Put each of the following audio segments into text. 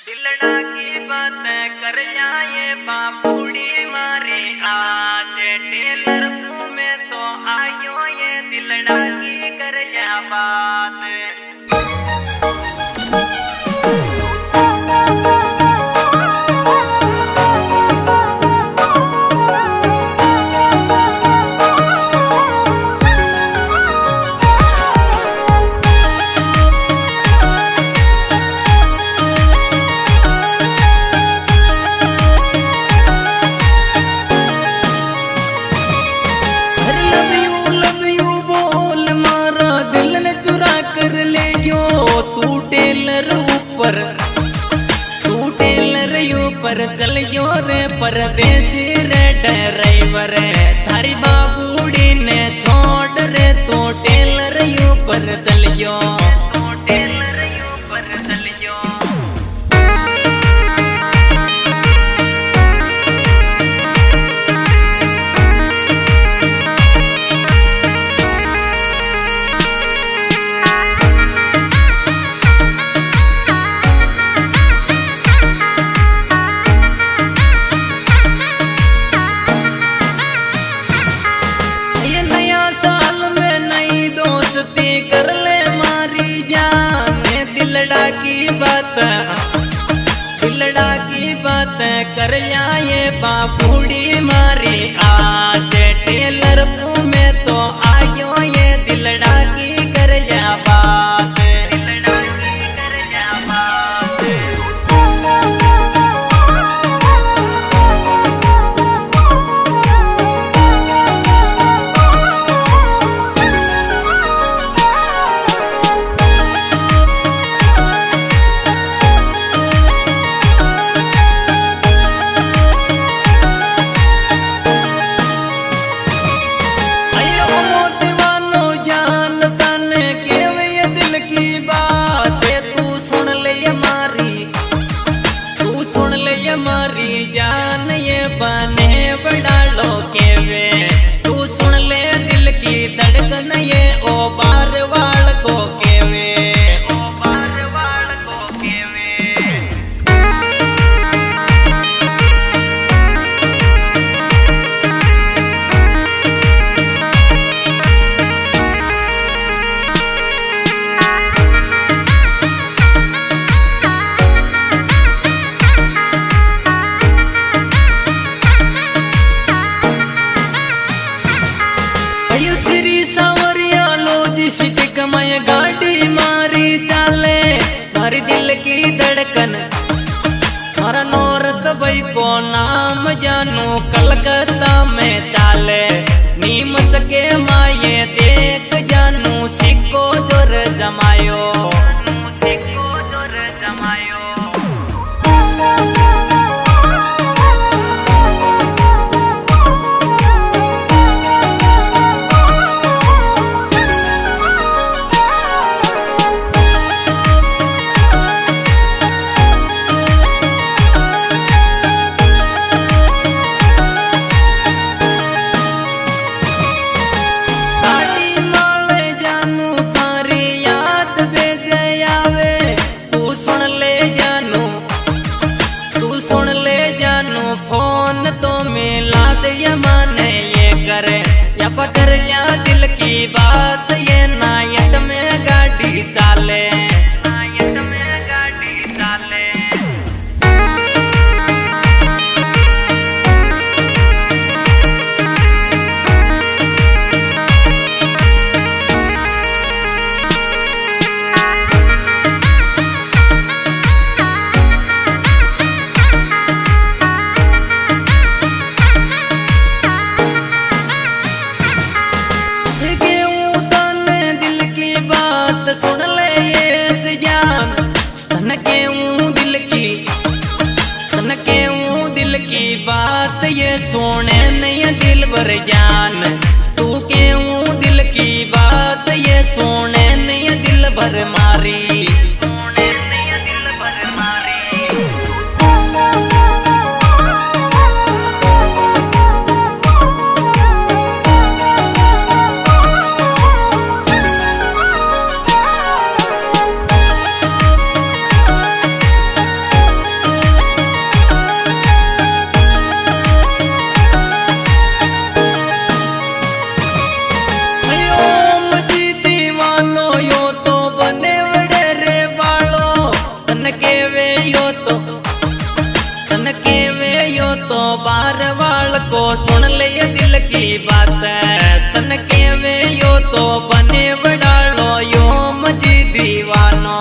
दिलड़ा की बातें कर जाए बाबूड़ी मारी आज टेलर में तो आयो ये दिलड़ा की कर जा बात। पर चल जो रे परदेसी रे ड्राइवर थारी बाबूड़ी ने छोड़ रे तो टेलर यू पर चल जो तो टेलर यू पर चल जो। दिलड़ा की बात कर जाए बाबूड़ी मारी आज टेलर में तो आयो ये दिलड़ा की कर जा बात। दिलड़ा की कर जा बात। हमारी जान ये बने बड़ा लोके वे तू सुन ले दिल की धड़कन ये ओ बार वाल को के वे ओ बार वाल को के वे। मैं गाड़ी मारी चाले मारी दिल की धड़कन मारा नौरत भाई को नाम जानू कलकत्ता में चाले नीमच के माये देख जानू सिक्को जोर जमायो सिक्को जोर जमायो। या पटर या दिल की बात ये नायट में गाड़ी चाले नायट में गाड़ी चाले। बात ये सोने नहीं दिल भर जान तू क्यों दिल की बात ये सोने नहीं दिल भर मारी सोने नहीं दिल भर मारी। केवे यो तो बार वाल को सुन ले दिल की बात। तन केवे यो तो बने बड़ालो यो मजी दीवानो।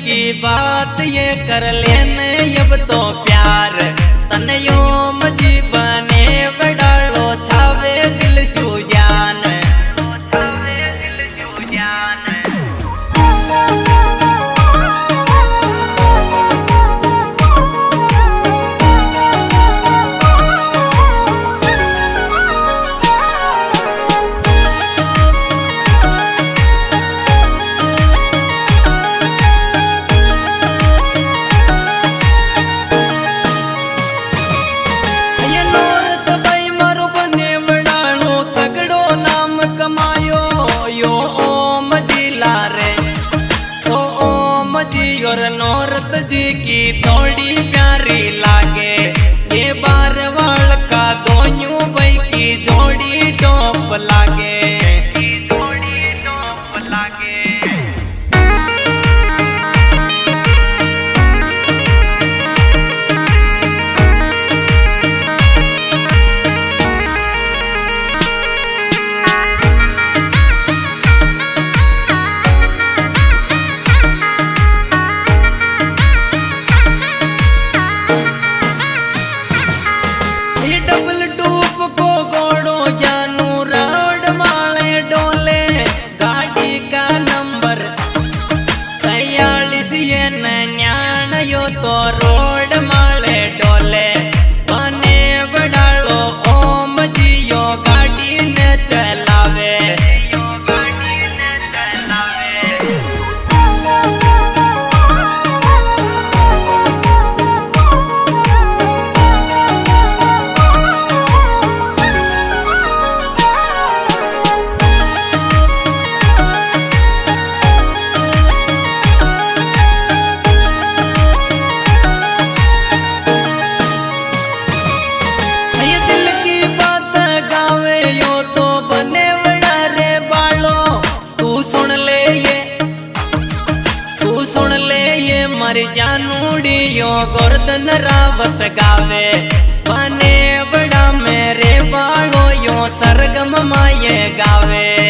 की बात ये कर लेने अब तो प्यार तन यो मजी बने बड़ालो छावे दिल सुजान। और नौरत जी की थोड़ी प्यारी लागे ये बार वाल का दोनों भाई की जोड़ी टॉप लागे। तो रोड माले डोले बने बड़ालो ओम जियो गाड़ी ने चलावे। मर जानूड़ियो गोर्धन रावत गावे बने बड़ा मेरे बालो यो सरगम माये गावे।